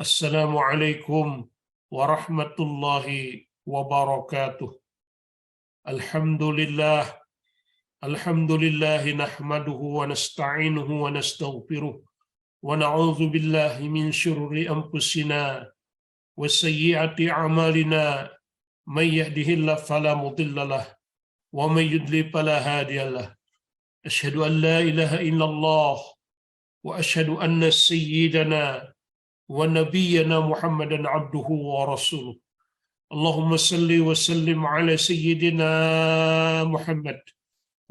Assalamualaikum warahmatullahi wabarakatuh. Alhamdulillah, alhamdulillahi nahmaduhu wa nasta'inuhu wa nastaghfiruh wa na'udzu billahi min syururi anfusina wa sayyiati a'malina. May yahdihillahu fala mudilla lahu wa may yudlil fala hadiya lahu. Asyhadu an la ilaha illallah wa asyhadu anna sayyidana wa nabiyyana Muhammadan abduhu wa rasuluh. Allahumma salli wa sallim ala sayyidina Muhammad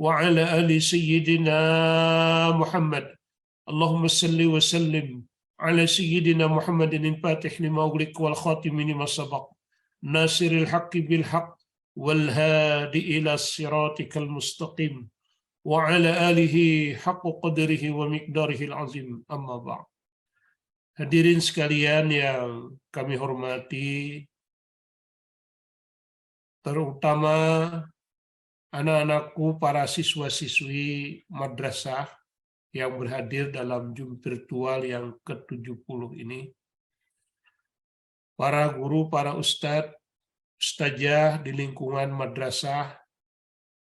wa ala ali sayyidina Muhammad. Allahumma salli wa sallim ala sayyidina Muhammadin al-fatih lima ughliq wal khatim lima sabaq nasiril haqqi bil haqq wal hadi ila siratikal mustaqim wa ala alihi haqqa qadrihi wa miqdarihi al-azim. Amma ba'd. Hadirin sekalian yang kami hormati, terutama anak-anakku, para siswa-siswi madrasah yang berhadir dalam Zoom virtual yang ke-70 ini, para guru, para ustadz, ustazah di lingkungan madrasah,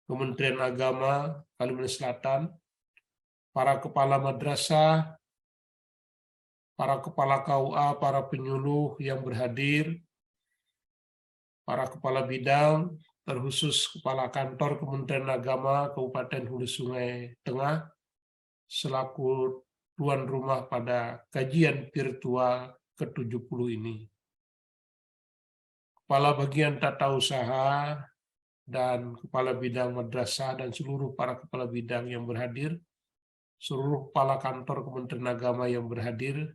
Kementerian Agama Kalimantan Selatan, para kepala madrasah, para kepala KUA, para penyuluh yang berhadir, para kepala bidang, terkhusus kepala kantor Kementerian Agama Kabupaten Hulu Sungai Tengah, selaku tuan rumah pada kajian virtual ke-70 ini. Kepala bagian tata usaha dan kepala bidang madrasah dan seluruh para kepala bidang yang berhadir, seluruh kepala kantor Kementerian Agama yang berhadir,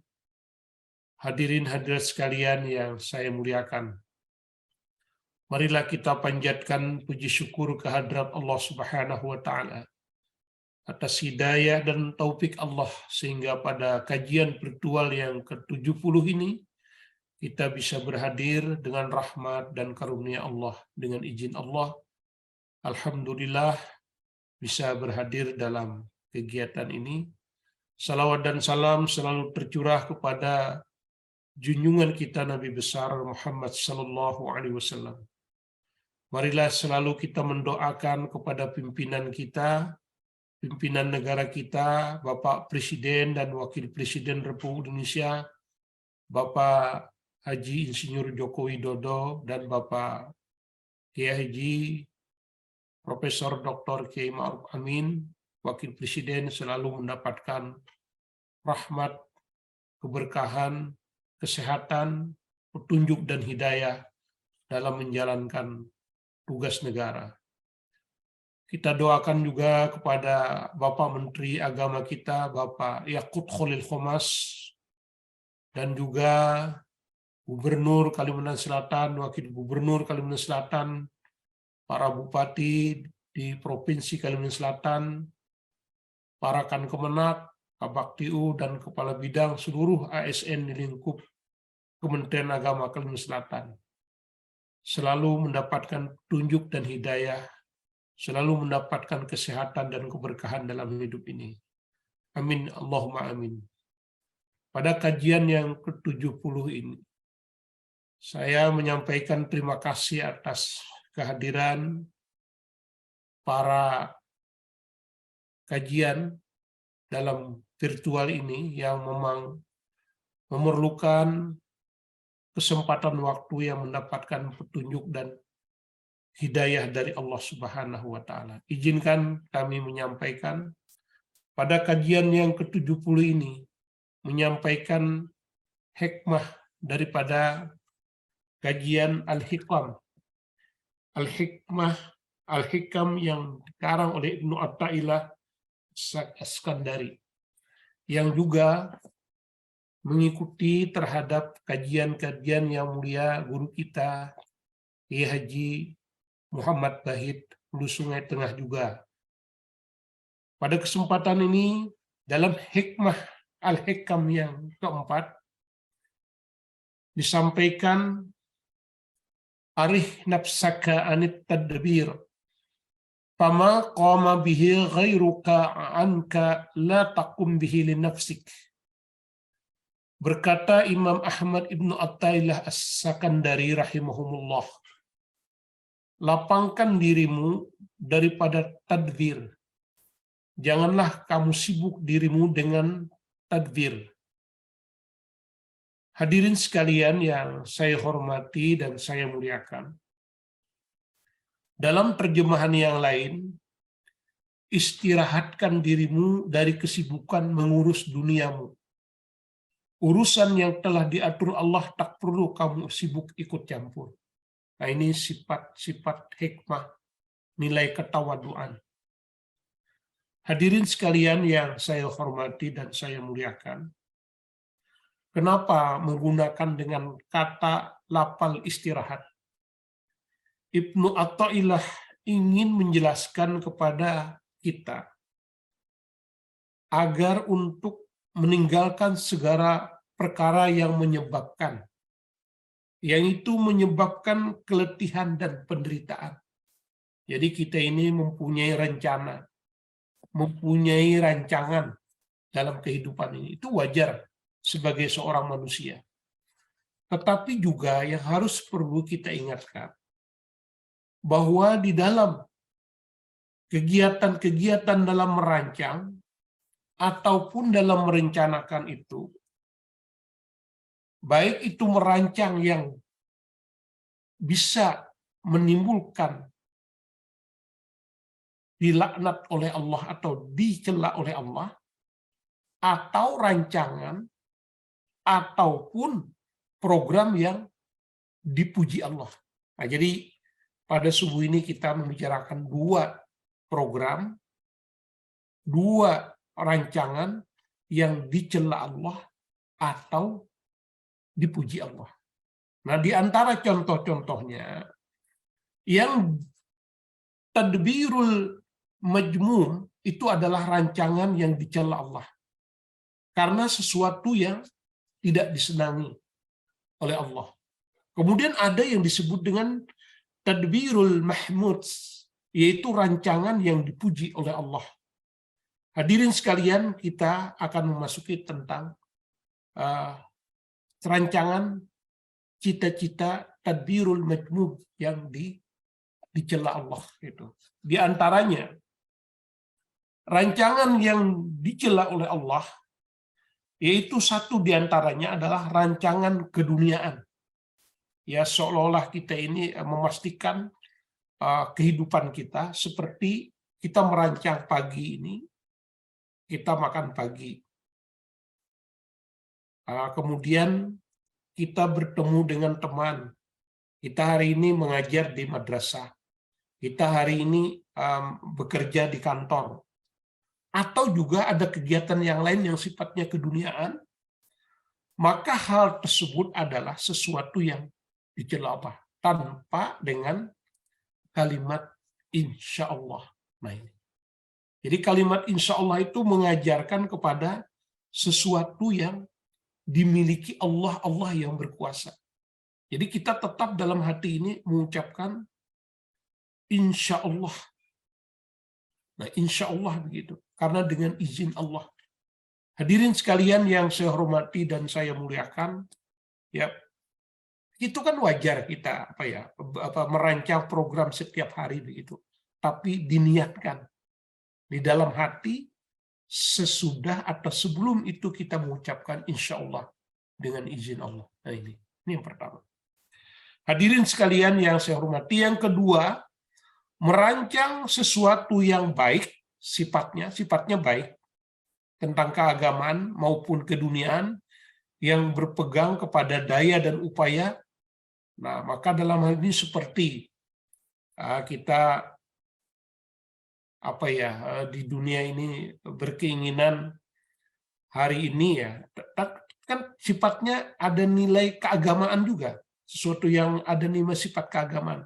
hadirin hadirat sekalian yang saya muliakan. Marilah kita panjatkan puji syukur kehadrat Allah Subhanahu wa taala atas hidayah dan taufik Allah sehingga pada kajian virtual yang ke-70 ini kita bisa berhadir dengan rahmat dan karunia Allah. Dengan izin Allah, alhamdulillah bisa berhadir dalam kegiatan ini. Salawat dan salam selalu tercurah kepada junjungan kita Nabi besar Muhammad sallallahu alaihi wasallam. Marilah selalu kita mendoakan kepada pimpinan kita, pimpinan negara kita, Bapak Presiden dan Wakil Presiden Republik Indonesia, Bapak Haji Insinyur Joko Widodo dan Bapak Kiai Haji Profesor Dr. Kiai Ma'ruf Amin, Wakil Presiden, selalu mendapatkan rahmat, keberkahan, kesehatan, petunjuk dan hidayah dalam menjalankan tugas negara. Kita doakan juga kepada Bapak Menteri Agama kita, Bapak Yaqut Khalil Qomas, dan juga Gubernur Kalimantan Selatan, Wakil Gubernur Kalimantan Selatan, para bupati di Provinsi Kalimantan Selatan, para Kankemenak, Kabaktiu, dan Kepala Bidang seluruh ASN di lingkup Kementerian Agama Kalimantan Selatan, selalu mendapatkan petunjuk dan hidayah, selalu mendapatkan kesehatan dan keberkahan dalam hidup ini. Amin, Allahumma amin. Pada kajian yang ke-70 ini, saya menyampaikan terima kasih atas kehadiran para kajian dalam virtual ini yang memang memerlukan kesempatan waktu yang mendapatkan petunjuk dan hidayah dari Allah Subhanahu wa taala. Izinkan kami menyampaikan pada kajian yang ke-70 ini menyampaikan hikmah daripada kajian Al-Hikam. Al-Hikmah, Al-Hikam yang dikarang oleh Ibnu Athaillah As-Sakandari, yang juga mengikuti terhadap kajian-kajian yang mulia guru kita Kiai Haji Muhammad Bahid Hulu Sungai Tengah juga. Pada kesempatan ini dalam hikmah Al-Hikam yang keempat disampaikan arih nafsaka anit tadbir fama qama bihi ghairuka anka la taqum bihi li nafsik Berkata Imam Ahmad Ibnu Athaillah As-Sakandari rahimahumullah, lapangkan dirimu daripada tadbir. Janganlah kamu sibuk dirimu dengan tadbir. Hadirin sekalian yang saya hormati dan saya muliakan. Dalam terjemahan yang lain, istirahatkan dirimu dari kesibukan mengurus duniamu. Urusan yang telah diatur Allah tak perlu kamu sibuk ikut campur. Nah, ini sifat-sifat hikmah, nilai ketawaduan. Hadirin sekalian yang saya hormati dan saya muliakan. Kenapa menggunakan dengan kata lapal istirahat? Ibnu Athaillah ingin menjelaskan kepada kita agar untuk meninggalkan segala perkara yang menyebabkan, yang itu menyebabkan keletihan dan penderitaan. Jadi kita ini mempunyai rencana, mempunyai rancangan dalam kehidupan ini. Itu wajar sebagai seorang manusia. Tetapi juga yang harus perlu kita ingatkan, bahwa di dalam kegiatan-kegiatan dalam merancang ataupun dalam merencanakan itu, baik itu merancang yang bisa menimbulkan dilaknat oleh Allah atau dicela oleh Allah, atau rancangan ataupun program yang dipuji Allah. Nah, jadi pada subuh ini kita membicarakan dua program, dua rancangan yang dicela Allah atau dipuji Allah. Nah, di antara contoh-contohnya, yang tadbirul majmum itu adalah rancangan yang dicela Allah. Karena sesuatu yang tidak disenangi oleh Allah. Kemudian ada yang disebut dengan tadbirul mahmud, yaitu rancangan yang dipuji oleh Allah. Hadirin sekalian, kita akan memasuki tentang rancangan cita-cita tadbirul majmum yang dicela Allah itu. Di antaranya rancangan yang dicela oleh Allah, yaitu satu di antaranya adalah rancangan keduniaan. Ya, seolah-olah kita ini memastikan kehidupan kita seperti kita merancang pagi ini, kita makan pagi. Kemudian kita bertemu dengan teman. Kita hari ini mengajar di madrasah. Kita hari ini bekerja di kantor. Atau juga ada kegiatan yang lain yang sifatnya keduniaan, maka hal tersebut adalah sesuatu yang dicela Allah tanpa dengan kalimat insya Allah. Nah, ini. Jadi kalimat insya Allah itu mengajarkan kepada sesuatu yang dimiliki Allah, Allah yang berkuasa. Jadi kita tetap dalam hati ini mengucapkan insya Allah. Nah, insya Allah begitu. Karena dengan izin Allah. Hadirin sekalian yang saya hormati dan saya muliakan, ya, itu kan wajar kita merancang program setiap hari begitu. Tapi diniatkan di dalam hati sesudah atau sebelum itu kita mengucapkan insya Allah dengan izin Allah. Nah, ini yang pertama. Hadirin sekalian yang saya hormati, yang kedua, merancang sesuatu yang baik, sifatnya baik, tentang keagamaan maupun keduniaan yang berpegang kepada daya dan upaya. Nah, maka dalam hal ini seperti kita di dunia ini berkeinginan hari ini ya, kan sifatnya ada nilai keagamaan juga, sesuatu yang ada nilai sifat keagamaan.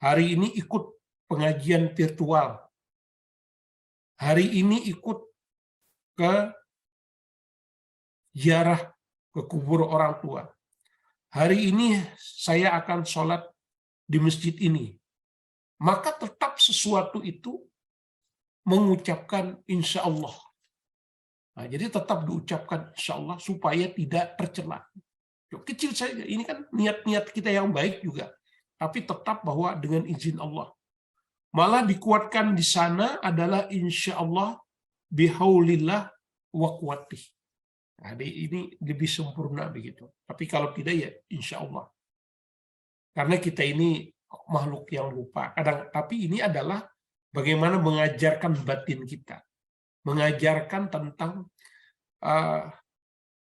Hari ini ikut pengajian virtual. Hari ini ikut ke ziarah ke kubur orang tua. Hari ini saya akan sholat di masjid ini. Maka tetap sesuatu itu mengucapkan insya Allah. Nah, jadi tetap diucapkan insya Allah supaya tidak tercela. Kecil saja, ini kan niat-niat kita yang baik juga. Tapi tetap bahwa dengan izin Allah. Malah dikuatkan di sana adalah insya Allah bihaulillah wa quwwatih. Nah, ini lebih sempurna begitu. Tapi kalau tidak ya insya Allah. Karena kita ini makhluk yang lupa. Tapi ini adalah bagaimana mengajarkan batin kita. Mengajarkan tentang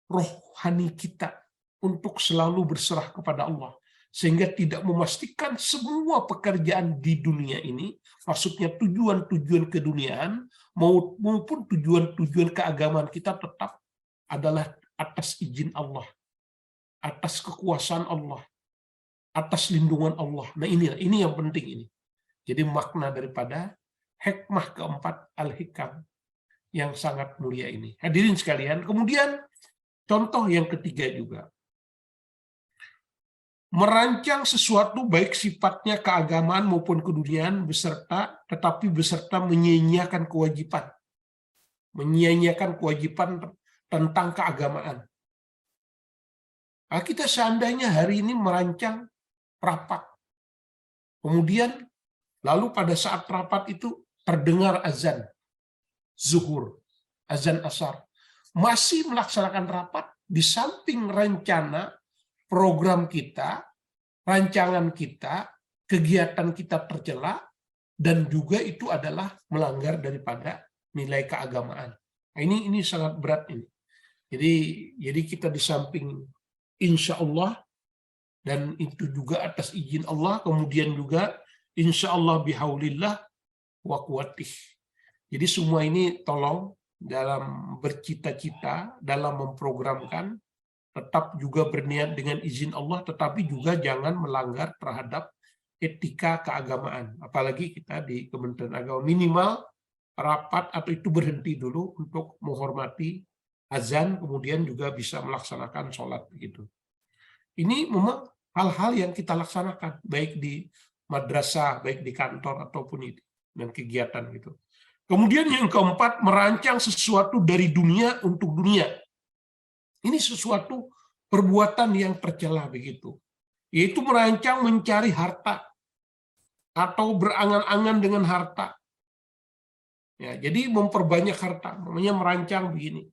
rohani kita untuk selalu berserah kepada Allah. Sehingga tidak memastikan semua pekerjaan di dunia ini, maksudnya tujuan-tujuan keduniaan, maupun tujuan-tujuan keagamaan kita tetap adalah atas izin Allah, atas kekuasaan Allah, atas lindungan Allah. Nah ini yang penting ini. Jadi makna daripada hikmah keempat al-hikam yang sangat mulia ini. Hadirin sekalian, kemudian contoh yang ketiga juga. Merancang sesuatu baik sifatnya keagamaan maupun keduniaan tetapi beserta menyia-nyiakan kewajiban. Menyia-nyiakan kewajiban tentang keagamaan. Nah, kita seandainya hari ini merancang rapat. Kemudian lalu pada saat rapat itu terdengar azan zuhur, azan asar. Masih melaksanakan rapat di samping rencana program kita, rancangan kita, kegiatan kita tercela, dan juga itu adalah melanggar daripada nilai keagamaan. Nah, ini sangat berat ini. Jadi kita di samping insya Allah, dan itu juga atas izin Allah, kemudian juga insya Allah bihaulillah wa quwwatih. Jadi semua ini tolong dalam bercita-cita, dalam memprogramkan, tetap juga berniat dengan izin Allah, tetapi juga jangan melanggar terhadap etika keagamaan. Apalagi kita di Kementerian Agama, minimal rapat atau itu berhenti dulu untuk menghormati azan, kemudian juga bisa melaksanakan sholat begitu. Ini memang hal-hal yang kita laksanakan, baik di madrasah, baik di kantor, ataupun itu, dan kegiatan gitu. Kemudian yang keempat, merancang sesuatu dari dunia untuk dunia. Ini sesuatu perbuatan yang tercela begitu. Yaitu merancang mencari harta atau berangan-angan dengan harta. Ya, jadi memperbanyak harta, namanya merancang begini.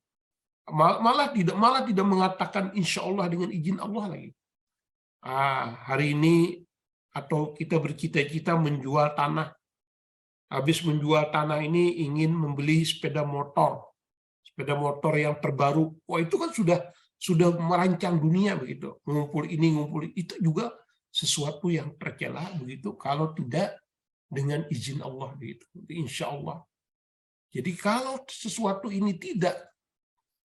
Malah tidak mengatakan insya Allah dengan izin Allah lagi. Hari ini atau kita bercita-cita menjual tanah. Habis menjual tanah ini ingin membeli sepeda motor yang terbaru. Wah, itu kan sudah merancang dunia begitu. Ngumpul ini, ngumpul itu juga sesuatu yang tercela begitu kalau tidak dengan izin Allah begitu. Insya Allah. Jadi kalau sesuatu ini tidak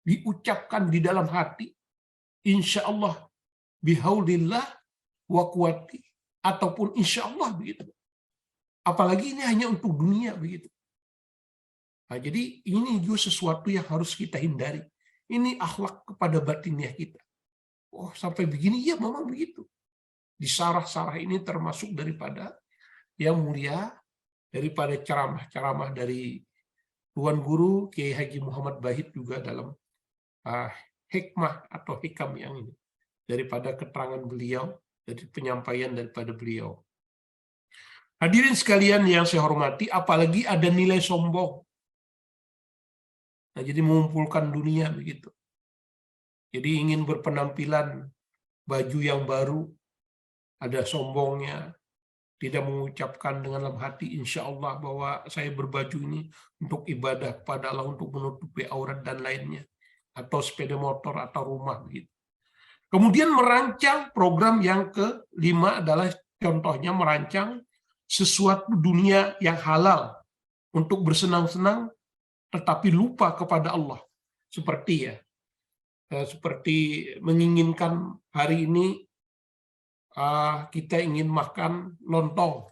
diucapkan di dalam hati, insya Allah bihaulillah wa quwwati, ataupun insya Allah begitu. Apalagi ini hanya untuk dunia begitu. Nah, jadi ini juga sesuatu yang harus kita hindari. Ini akhlak kepada batiniah kita. Oh, sampai begini, ya memang begitu. Di sarah-sarah ini termasuk daripada yang mulia, daripada ceramah-ceramah dari Tuan Guru Kiai Haji Muhammad Bahid juga dalam hikmah atau hikam yang ini. Daripada keterangan beliau, dari penyampaian daripada beliau. Hadirin sekalian yang saya hormati, apalagi ada nilai sombong. Nah, jadi mengumpulkan dunia begitu. Jadi ingin berpenampilan baju yang baru, ada sombongnya, tidak mengucapkan dengan dalam hati insya Allah bahwa saya berbaju ini untuk ibadah kepada Allah, untuk menutupi aurat dan lainnya, atau sepeda motor atau rumah begitu. Kemudian merancang program yang kelima adalah contohnya merancang sesuatu dunia yang halal untuk bersenang-senang tetapi lupa kepada Allah. Seperti menginginkan hari ini kita ingin makan lontong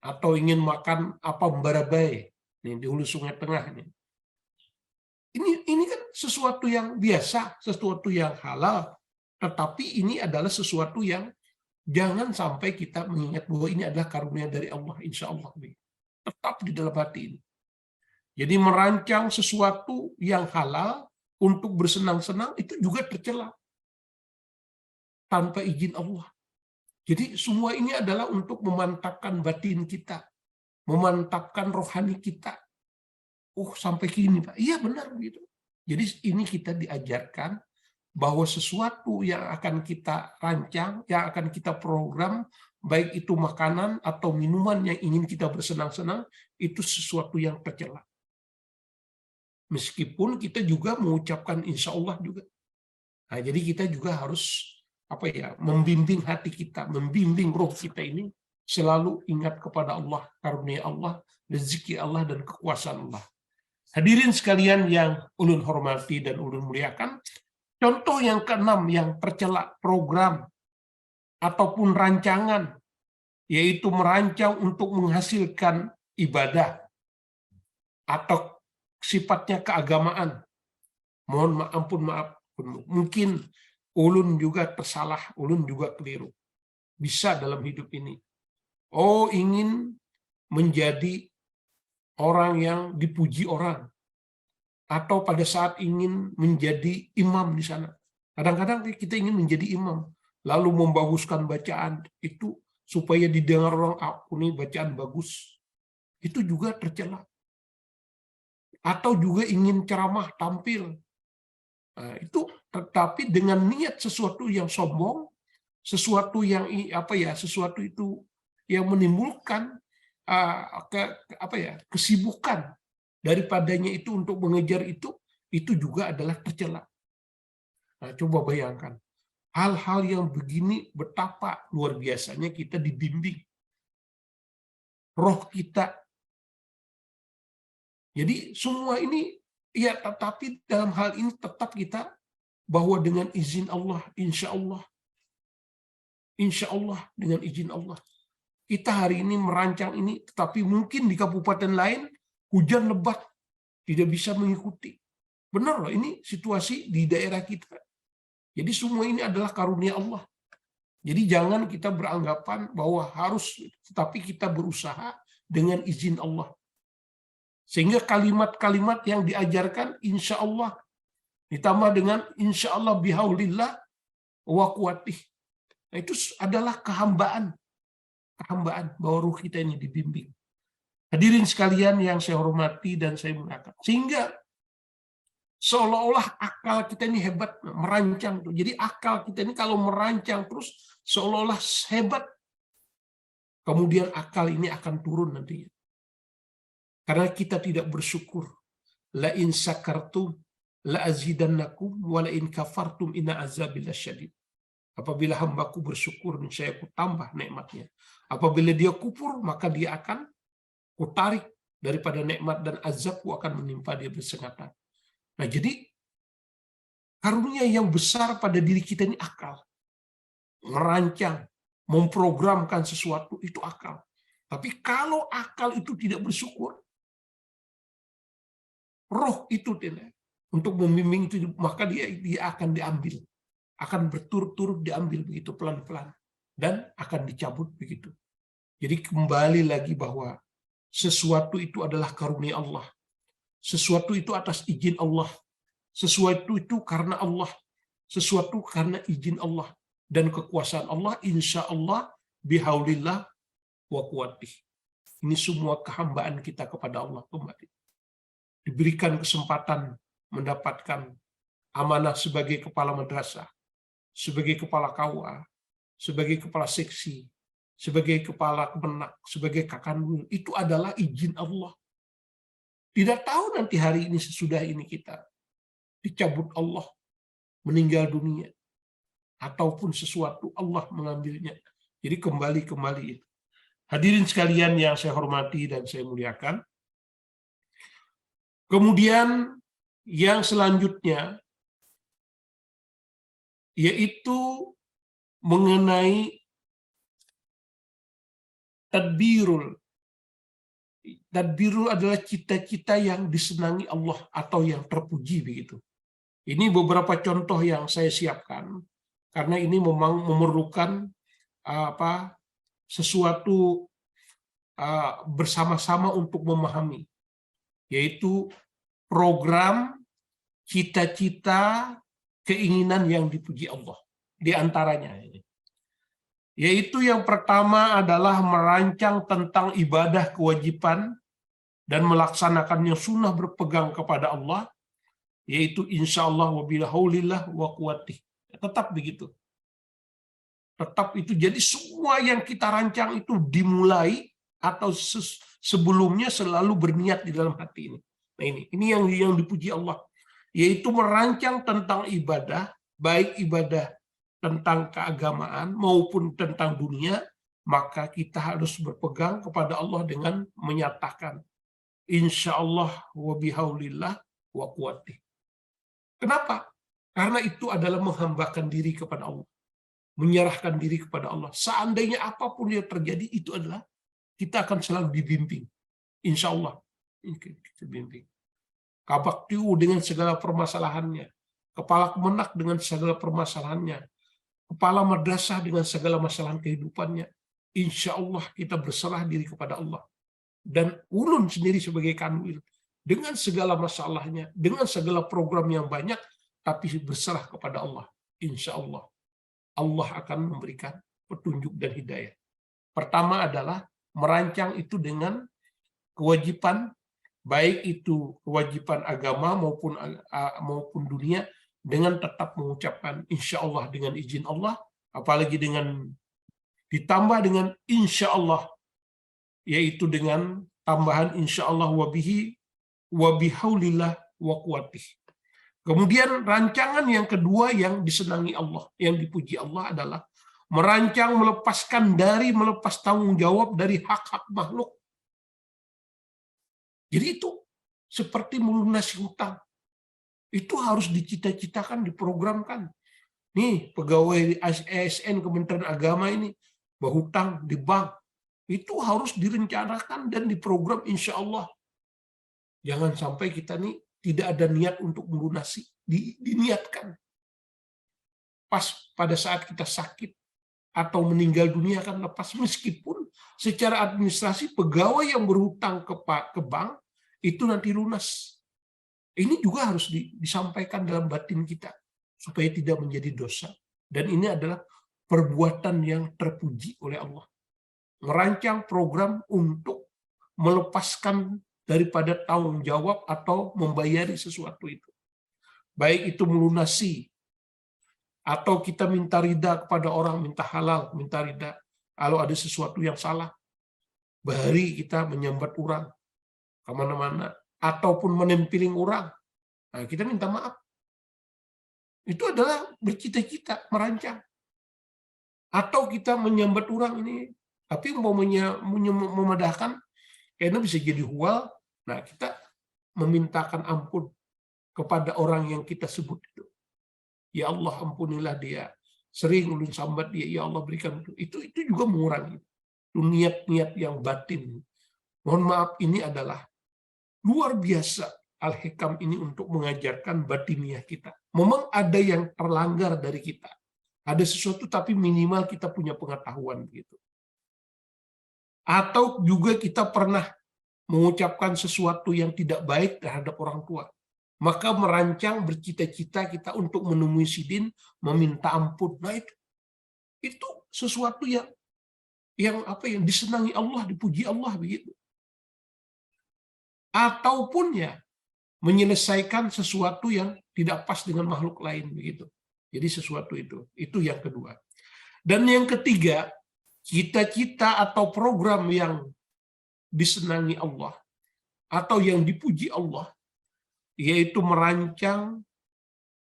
atau ingin makan barabai nih di hulu Sungai Tengah ini. Ini kan sesuatu yang biasa, sesuatu yang halal, tetapi ini adalah sesuatu yang jangan sampai kita mengingat bahwa ini adalah karunia dari Allah, insya Allah. Tetap di dalam hati ini. Jadi merancang sesuatu yang halal untuk bersenang-senang itu juga tercela tanpa izin Allah. Jadi semua ini adalah untuk memantapkan batin kita, memantapkan rohani kita. Oh, sampai kini, Pak. Iya, benar begitu. Jadi ini kita diajarkan bahwa sesuatu yang akan kita rancang, yang akan kita program, baik itu makanan atau minuman yang ingin kita bersenang-senang, itu sesuatu yang tercela. Meskipun kita juga mengucapkan insya Allah juga. Nah, jadi kita juga harus membimbing hati kita, membimbing roh kita ini selalu ingat kepada Allah, karunia Allah, rezeki Allah, dan kekuasaan Allah. Hadirin sekalian yang ulun hormati dan ulun muliakan, contoh yang keenam yang tercela program ataupun rancangan, yaitu merancang untuk menghasilkan ibadah atau sifatnya keagamaan. Mohon maaf, mungkin ulun juga tersalah, ulun juga keliru. Bisa dalam hidup ini. Oh, ingin menjadi orang yang dipuji orang, atau pada saat ingin menjadi imam di sana. Kadang-kadang kita ingin menjadi imam, lalu membaguskan bacaan itu supaya didengar orang, ini bacaan bagus. Itu juga tercela. Atau juga ingin ceramah, tampil. Nah, itu tetapi dengan niat sesuatu yang sombong, sesuatu yang sesuatu itu yang menimbulkan kesibukan daripadanya itu untuk mengejar itu juga adalah tercela. Nah, coba bayangkan hal-hal yang begini betapa luar biasanya kita dibimbing roh kita. Jadi semua ini ya, tetapi dalam hal ini tetap kita bahwa dengan izin Allah, insya Allah dengan izin Allah. Kita hari ini merancang ini, tetapi mungkin di kabupaten lain hujan lebat, tidak bisa mengikuti. Benar loh, ini situasi di daerah kita. Jadi semua ini adalah karunia Allah. Jadi jangan kita beranggapan bahwa harus, tetapi kita berusaha dengan izin Allah. Sehingga kalimat-kalimat yang diajarkan insya Allah ditambah dengan insya Allah bihaulillah wa quwatih. Nah, itu adalah kehambaan bahwa ruh kita ini dibimbing. Hadirin sekalian yang saya hormati dan saya muliakan. Sehingga seolah-olah akal kita ini hebat merancang. Jadi akal kita ini kalau merancang terus seolah-olah hebat. Kemudian akal ini akan turun nantinya. Karena kita tidak bersyukur. La in sakartum la azidannakum wa la in kafartum inna azabi lasyadid. Apabila hambaku bersyukur, saya aku tambah nikmatnya. Apabila dia kufur, maka dia akan kutarik daripada nikmat dan azabku akan menimpa dia bersengatan. Nah, jadi karunia yang besar pada diri kita ini akal. Merancang, memprogramkan sesuatu itu akal. Tapi kalau akal itu tidak bersyukur, roh itu tidak untuk membimbing itu, maka dia akan diambil, akan berturut-turut diambil begitu pelan-pelan dan akan dicabut begitu. Jadi kembali lagi bahwa sesuatu itu adalah karunia Allah, sesuatu itu atas izin Allah, sesuatu itu karena Allah, sesuatu karena izin Allah dan kekuasaan Allah, insya Allah bihaulillah wa quwatih. Ini semua kehambaan kita kepada Allah kembali. Diberikan kesempatan mendapatkan amanah sebagai kepala madrasah, sebagai kepala KUA, sebagai kepala seksi, sebagai kepala kemenak, sebagai kakandul, itu adalah izin Allah. Tidak tahu nanti hari ini sesudah ini kita dicabut Allah, meninggal dunia, ataupun sesuatu Allah mengambilnya. Jadi kembali itu. Hadirin sekalian yang saya hormati dan saya muliakan. Kemudian yang selanjutnya yaitu mengenai tadbirul. Tadbirul adalah cita-cita yang disenangi Allah atau yang terpuji begitu. Ini beberapa contoh yang saya siapkan karena ini memang memerlukan sesuatu bersama-sama untuk memahami. yaitu program, cita-cita, keinginan yang dipuji Allah. Di antaranya ini. Yaitu yang pertama adalah merancang tentang ibadah kewajiban dan melaksanakannya sunnah berpegang kepada Allah, yaitu insya Allah wa bihaulillah wa quwwatih. Tetap begitu. Tetap itu. Jadi semua yang kita rancang itu dimulai atau sebelumnya selalu berniat di dalam hati ini. Nah ini yang dipuji Allah, yaitu merancang tentang ibadah, baik ibadah tentang keagamaan maupun tentang dunia, maka kita harus berpegang kepada Allah dengan menyatakan insya Allah wa bihaulillah wa quwwatih. Kenapa? Karena itu adalah menghambakan diri kepada Allah, menyerahkan diri kepada Allah. Seandainya apapun yang terjadi, itu adalah kita akan selalu dibimbing. Insya Allah kita bimbing. Kabaktiu dengan segala permasalahannya, kepala kemenak dengan segala permasalahannya, kepala madrasah dengan segala masalah kehidupannya. Insya Allah kita berserah diri kepada Allah. Dan ulun sendiri sebagai kanwil, dengan segala masalahnya, dengan segala program yang banyak, tapi berserah kepada Allah. Insya Allah, Allah akan memberikan petunjuk dan hidayah. Pertama adalah merancang itu dengan kewajiban, baik itu kewajiban agama maupun dunia, dengan tetap mengucapkan insya Allah dengan izin Allah, apalagi ditambah dengan insya Allah, yaitu dengan tambahan insya Allah wa bihaulillah wa quwwatih. Kemudian rancangan yang kedua yang disenangi Allah, yang dipuji Allah adalah merancang melepas tanggung jawab dari hak-hak makhluk. Jadi itu seperti melunasi hutang. Itu harus dicita-citakan, diprogramkan. Nih, pegawai ASN Kementerian Agama ini berhutang di bank. Itu harus direncanakan dan diprogram insya Allah. Jangan sampai kita nih tidak ada niat untuk melunasi, diniatkan. Pas pada saat kita sakit atau meninggal dunia akan lepas, meskipun secara administrasi pegawai yang berhutang ke bank itu nanti lunas. Ini juga harus disampaikan dalam batin kita supaya tidak menjadi dosa. Dan ini adalah perbuatan yang terpuji oleh Allah. Merancang program untuk melepaskan daripada tanggung jawab atau membayari sesuatu itu. Baik itu melunasi, atau kita minta ridha kepada orang, minta halal, minta ridha. Kalau ada sesuatu yang salah, bahari kita menyambat orang kemana-mana, ataupun menempiling orang, nah, kita minta maaf. Itu adalah bercita-cita, merancang. Atau kita menyambat orang ini, tapi memadahkan, karena bisa jadi hual. Nah, kita memintakan ampun kepada orang yang kita sebut itu. Ya Allah, ampunilah dia. Sering ulun sambat dia, ya Allah berikan itu. Itu juga mengurangi. Itu niat-niat yang batin. Mohon maaf, ini adalah luar biasa Al-Hikam ini untuk mengajarkan batiniah kita. Memang ada yang terlanggar dari kita. Ada sesuatu tapi minimal kita punya pengetahuan begitu. Atau juga kita pernah mengucapkan sesuatu yang tidak baik terhadap orang tua. Maka merancang, bercita-cita kita untuk menemui sidin, meminta ampun. Nah itu sesuatu yang disenangi Allah, dipuji Allah begitu. Ataupun ya menyelesaikan sesuatu yang tidak pas dengan makhluk lain begitu. Jadi sesuatu itu yang kedua. Dan yang ketiga, cita-cita atau program yang disenangi Allah atau yang dipuji Allah, yaitu merancang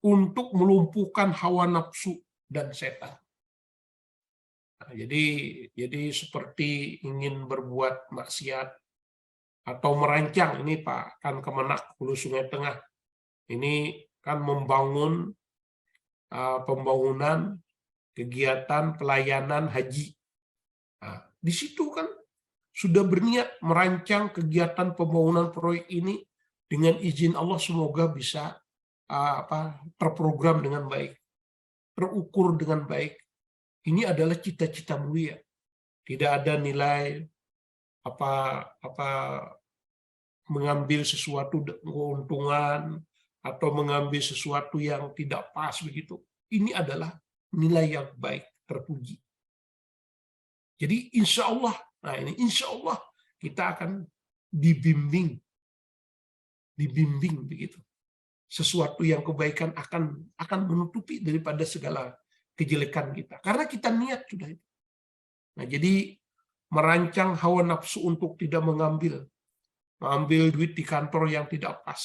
untuk melumpuhkan hawa nafsu dan setan. Nah, jadi seperti ingin berbuat maksiat atau merancang ini Pak, kan Kemenak Hulu Sungai Tengah ini kan membangun pembangunan kegiatan pelayanan haji. Nah, di situ kan sudah berniat merancang kegiatan pembangunan proyek ini dengan izin Allah, semoga bisa terprogram dengan baik, terukur dengan baik. Ini adalah cita-cita mulia. Tidak ada nilai mengambil sesuatu keuntungan atau mengambil sesuatu yang tidak pas begitu. Ini adalah nilai yang baik, terpuji. Jadi insya Allah, nah ini insya Allah kita akan dibimbing begitu. Sesuatu yang kebaikan akan menutupi daripada segala kejelekan kita. Karena kita niat sudah itu. Nah, jadi merancang hawa nafsu untuk tidak mengambil duit di kantor yang tidak pas,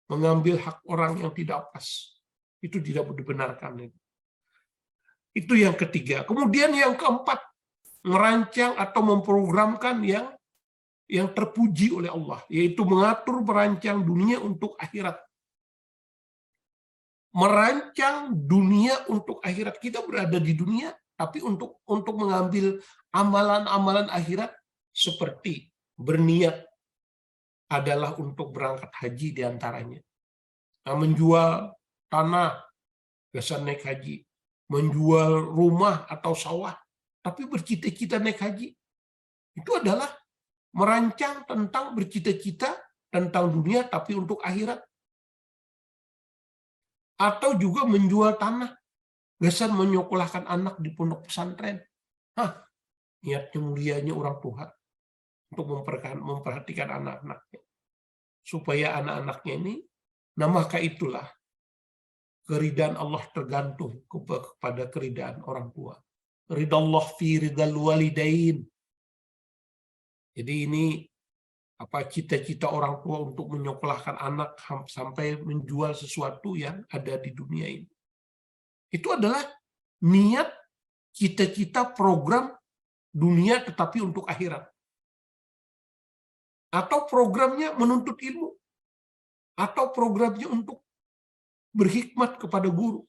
mengambil hak orang yang tidak pas, itu tidak dibenarkan. Itu yang ketiga. Kemudian yang keempat, merancang atau memprogramkan yang terpuji oleh Allah, yaitu mengatur merancang dunia untuk akhirat. Merancang dunia untuk akhirat. Kita berada di dunia, tapi untuk mengambil amalan-amalan akhirat seperti berniat adalah untuk berangkat haji diantaranya. Nah, menjual tanah, biasa naik haji. Menjual rumah atau sawah, tapi bercita-cita naik haji. Itu adalah merancang tentang bercita-cita tentang dunia, tapi untuk akhirat. Atau juga menjual tanah, biasa menyekolahkan anak di pondok pesantren. Niatnya mulianya orang tua untuk memperhatikan anak-anaknya. Supaya anak-anaknya ini, nah maka itulah keridaan Allah tergantung kepada keridaan orang tua. Ridallah fi ridal walidain. Jadi ini cita-cita orang tua untuk menyekolahkan anak sampai menjual sesuatu yang ada di dunia ini. Itu adalah niat cita-cita program dunia tetapi untuk akhirat. Atau programnya menuntut ilmu. Atau programnya untuk berhikmat kepada guru.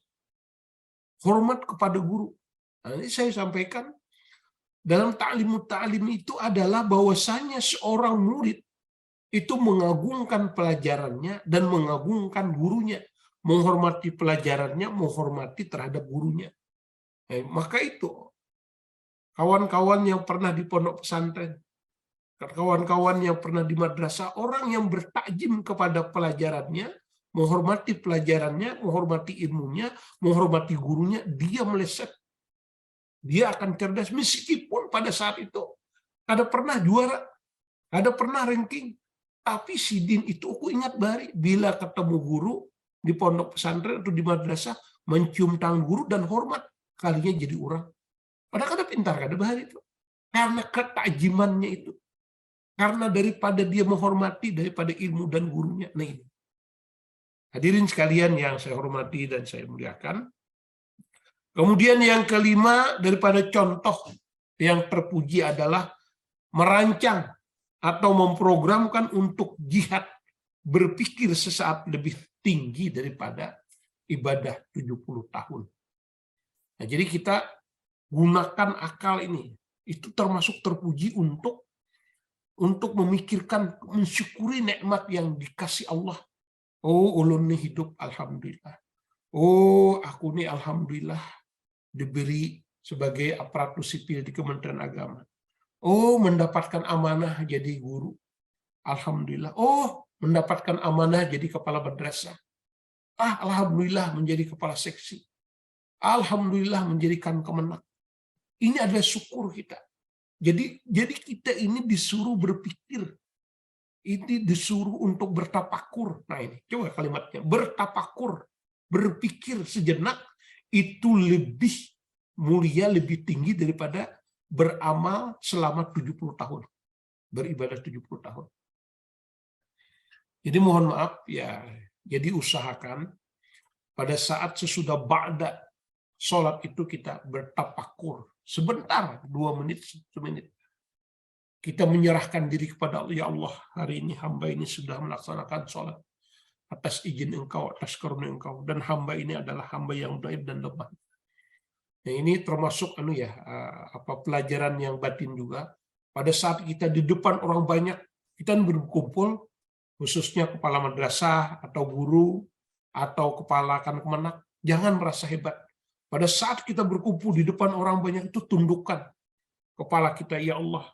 Hormat kepada guru. Nah, ini saya sampaikan dalam ta'lim itu adalah bahwasanya seorang murid itu mengagungkan pelajarannya dan mengagungkan gurunya, menghormati pelajarannya, menghormati terhadap gurunya. Maka itu kawan-kawan yang pernah di pondok pesantren, kawan-kawan yang pernah di madrasah, orang yang bertakjim kepada pelajarannya, menghormati pelajarannya, menghormati ilmunya, menghormati gurunya, dia meleset. Dia akan cerdas meskipun pada saat itu ada pernah juara, ada pernah ranking. Tapi sidin itu aku ingat bari, bila ketemu guru di pondok pesantren atau di madrasah, mencium tangan guru dan hormat, kalinya jadi orang. Padahal kada pintar, kada bahari itu. Karena ketakjimannya itu. Karena daripada dia menghormati daripada ilmu dan gurunya. Nah ini. Hadirin sekalian yang saya hormati dan saya muliakan. Kemudian yang kelima daripada contoh yang terpuji adalah merancang atau memprogramkan untuk jihad berpikir sesaat lebih tinggi daripada ibadah 70 tahun. Nah, jadi kita gunakan akal ini. Itu termasuk terpuji untuk memikirkan, mensyukuri nikmat yang dikasih Allah. Oh, ulun nih hidup alhamdulillah. Oh, aku nih alhamdulillah diberi sebagai aparatur sipil di Kementerian Agama. Oh, mendapatkan amanah jadi guru. Alhamdulillah. Oh, mendapatkan amanah jadi kepala madrasah. Alhamdulillah menjadi kepala seksi. Alhamdulillah menjadikan kemenak. Ini adalah syukur kita. Jadi kita ini disuruh berpikir. Ini disuruh untuk bertapakur. Nah ini, coba kalimatnya. Bertapakur. Berpikir sejenak. Itu lebih mulia, lebih tinggi daripada beramal selama 70 tahun. Beribadah 70 tahun. Jadi mohon maaf ya, jadi usahakan pada saat sesudah ba'da sholat itu kita bertapakur. Sebentar, 2 menit, 1 menit. Kita menyerahkan diri kepada Allah. Ya Allah, hari ini hamba ini sudah melaksanakan sholat. Atas izin engkau, atas karunia engkau. Dan hamba ini adalah hamba yang dhaif dan lemah. Nah, ini termasuk pelajaran yang batin juga. Pada saat kita di depan orang banyak, kita berkumpul, khususnya kepala madrasah atau guru atau kepala kemenak, jangan merasa hebat. Pada saat kita berkumpul di depan orang banyak itu tundukkan kepala kita, ya Allah,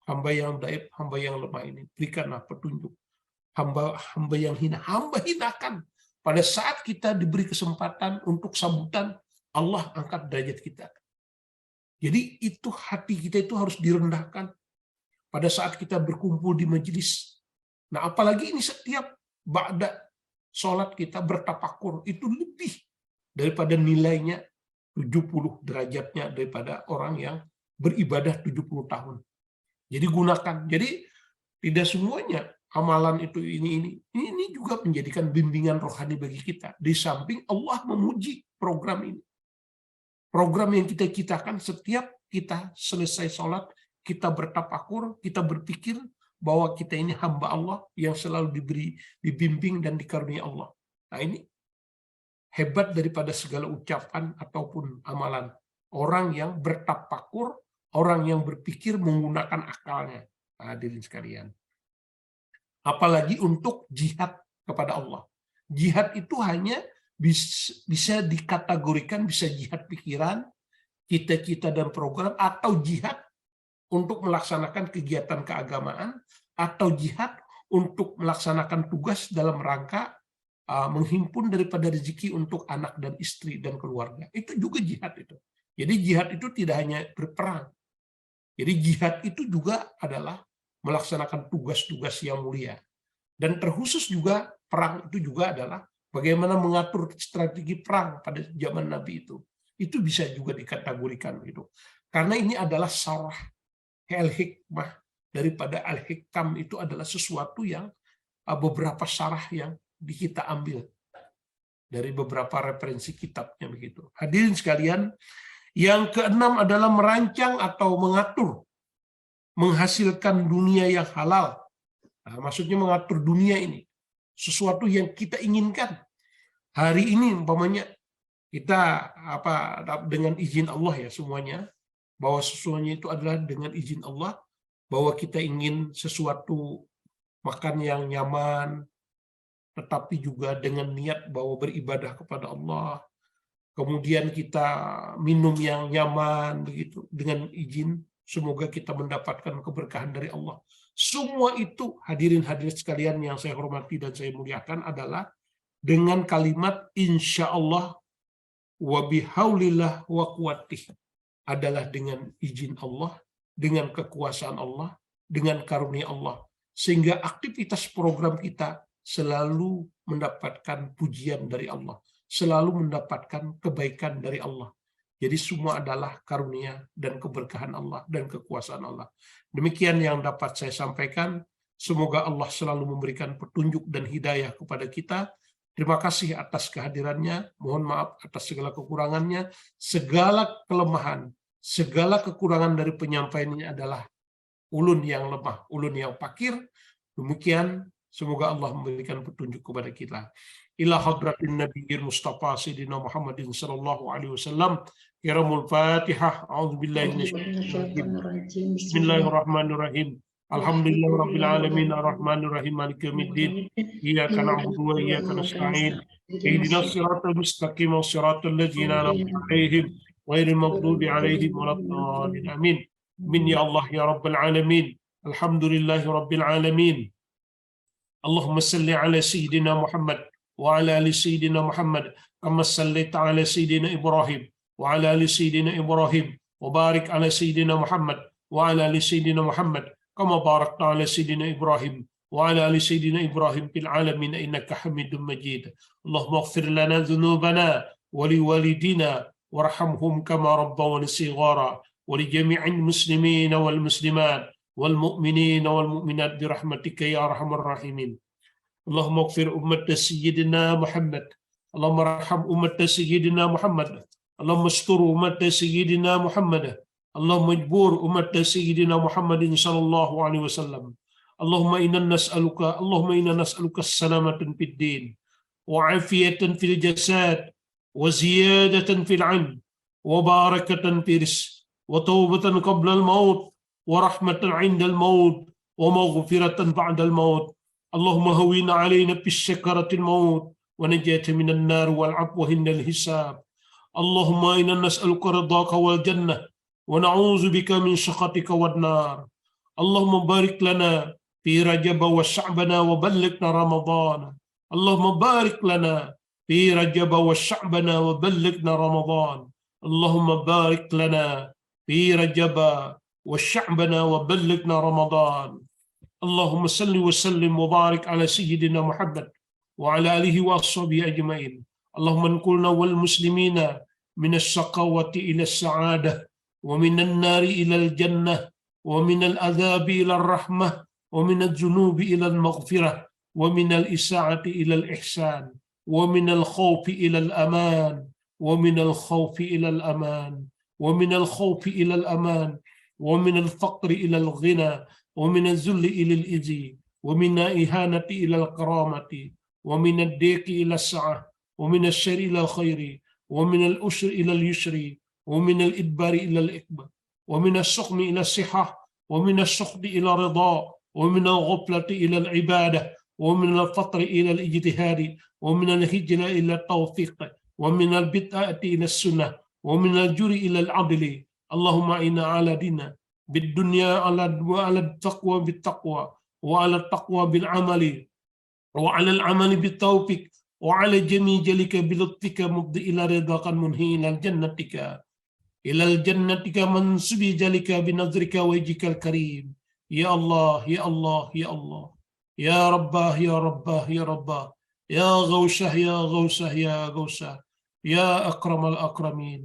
hamba yang daif, hamba yang lemah ini, berikanlah petunjuk. Hamba yang hina, hamba hinakan. Pada saat kita diberi kesempatan untuk sambutan, Allah angkat derajat kita. Jadi itu hati kita itu harus direndahkan pada saat kita berkumpul di majelis. Nah, apalagi ini setiap ba'da sholat kita bertafakur, itu lebih daripada nilainya 70 derajatnya daripada orang yang beribadah 70 tahun. Jadi gunakan. Jadi tidak semuanya amalan itu ini juga menjadikan bimbingan rohani bagi kita. Di samping Allah memuji program ini. Program yang kita ciptakan setiap kita selesai sholat, kita bertafakur, kita berpikir bahwa kita ini hamba Allah yang selalu dibimbing dan dikaruniai Allah. Nah, ini hebat daripada segala ucapan ataupun amalan. Orang yang bertafakur, orang yang berpikir menggunakan akalnya. Hadirin sekalian. Apalagi untuk jihad kepada Allah. Jihad itu hanya bisa dikategorikan, bisa jihad pikiran, cita-cita dan program, atau jihad untuk melaksanakan kegiatan keagamaan, atau jihad untuk melaksanakan tugas dalam rangka menghimpun daripada rezeki untuk anak dan istri dan keluarga. Itu juga jihad itu. Jadi jihad itu tidak hanya berperang. Jadi jihad itu juga adalah melaksanakan tugas-tugas yang mulia. Dan terkhusus juga perang itu juga adalah bagaimana mengatur strategi perang pada zaman Nabi itu. Itu bisa juga dikategorikan gitu. Karena ini adalah sarah al-hikmah daripada al-hikam, itu adalah sesuatu yang beberapa sarah yang kita ambil dari beberapa referensi kitabnya begitu. Hadirin sekalian, yang keenam adalah merancang atau mengatur, menghasilkan dunia yang halal. Nah, maksudnya mengatur dunia ini, sesuatu yang kita inginkan. Hari ini umpamanya kita dengan izin Allah ya semuanya, bahwa sesuanya itu adalah dengan izin Allah, bahwa kita ingin sesuatu makan yang nyaman, tetapi juga dengan niat bahwa beribadah kepada Allah. Kemudian kita minum yang nyaman begitu dengan izin, semoga kita mendapatkan keberkahan dari Allah. Semua itu hadirin-hadirin sekalian yang saya hormati dan saya muliakan adalah dengan kalimat insya Allah wa bihaulillah wa quwwatih, adalah dengan izin Allah, dengan kekuasaan Allah, dengan karunia Allah, sehingga aktivitas program kita selalu mendapatkan pujian dari Allah, selalu mendapatkan kebaikan dari Allah. Jadi semua adalah karunia dan keberkahan Allah dan kekuasaan Allah. Demikian yang dapat saya sampaikan. Semoga Allah selalu memberikan petunjuk dan hidayah kepada kita. Terima kasih atas kehadirannya. Mohon maaf atas segala kekurangannya. Segala kelemahan, segala kekurangan dari penyampaian ini adalah ulun yang lemah, ulun yang fakir. Demikian, semoga Allah memberikan petunjuk kepada kita. Ila hadratin nabiyil Mustafa Sayyidina Muhammadin sallallahu alaihi wasallam. Kiramul Fatihah. A'udzubillahi minasyaitonir Bismillahirrahmanirrahim. Alhamdulillahirabbil alamin arrahmanir rahim maliki yaumiddin. Iyyaka na'budu wa iyyaka nasta'in. Ihdinas siratal mustaqim siratal ladzina an'amta 'alaihim ghairil maghdubi 'alaihim waladdallin. Amin. Min ya Allah ya rabbal alamin. Alhamdulillahirabbil alamin. Allahumma salli ala sayyidina Muhammad wa ala ali sayyidina Muhammad kama sallaita ala sayyidina Ibrahim wa ala ali sayyidina Ibrahim wa barik ala sayyidina Muhammad wa ala ali sayyidina Muhammad kama barakta ala sayyidina Ibrahim wa ala ali sayyidina Ibrahim fil alamin innaka Hamidum Majid. Allahumma ighfir lana dhunubana wa liwalidina warhamhum kama rabbawna shighara wa li jami'il muslimin wal muslimat wal mu'minin wal mu'minat bi rahmatika ya arhamar rahimin. Allahumma ighfir ummat sayyidina Muhammad. Allahumma arham ummat sayyidina Muhammad. Allahumma astur ummat sayyidina Muhammad. Allahumma ijbur ummat sayyidina Muhammadin sallallahu alaihi wasallam. Allahumma inna nas'aluka as-salamatan fid din wa 'afiyatan fil jasad wa ziyadatan fil 'ilm wa barakatan fil rizq wa tawbatan qabla al-maut wa rahmatan 'inda al-maut wa maghfiratan ba'da al-maut. Allahumma hawwin 'alaina bis sakaratil maut wa najata minan nar wal 'afwa indal hisab. Allahumma inna nas'aluka ridhaka wal jannah wa na'udzu bika min sakhatika wan nar. اللهم بارك لنا في رجب وشعبنا وبلغنا رمضان. اللهم بارك لنا في رجب وشعبنا وبلغنا رمضان. اللهم بارك لنا في رجب وشعبنا وبلغنا رمضان. اللهم صل وسلم وبارك على سيدنا محمد وعلى آله وأصحابه أجمعين. اللهم انقلنا والمسلمين من الشقاوة إلى السعادة، ومن النار إلى الجنة، ومن العذاب إلى الرحمة، ومن الذنوب إلى المغفرة، ومن الإساءة إلى الإحسان، ومن الخوف إلى الأمان، ومن الخوف إلى الأمان، ومن الخوف إلى الأمان، ومن الفقر إلى الغنى، ومن الذل إلى الإذي، ومن الإهانة إلى الكرامة، ومن الضيق إلى السعة، ومن الشر إلى الخير، ومن الأسر إلى اليسر، ومن الإدبار إلى الإقبال، ومن السقم إلى الصحة، ومن السخط إلى الرضا، ومن الغفلة إلى العبادة، ومن الفقر إلى الاجتهاد، ومن الهجرة إلى التوفيق، ومن البدعة إلى السنة، ومن الجور إلى العدل. اللهم إنا على ديننا بالدنيا على التقوى بالتقوى، وعلى التقوى بالعمل، وعلى العمل بالتوفيق، وعلى جميع جلك بلطفك مبدئ إلى رضاك منهي إلى جنتك، إلى الجنة منسب جلك بنظرك وجهك الكريم. يا الله يا الله يا الله، يا رباه يا رباه يا رباه، يا غوشه يا غوشه يا غوشه، يا أكرم الأكرمين.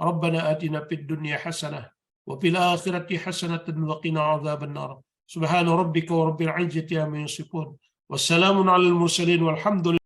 ربنا آتنا في الدنيا حسنة وفي الآخرة حسنة وقنا عذاب النار. سبحان ربك ورب العزة عما يصفون، والسلام على المرسلين، والحمد لله.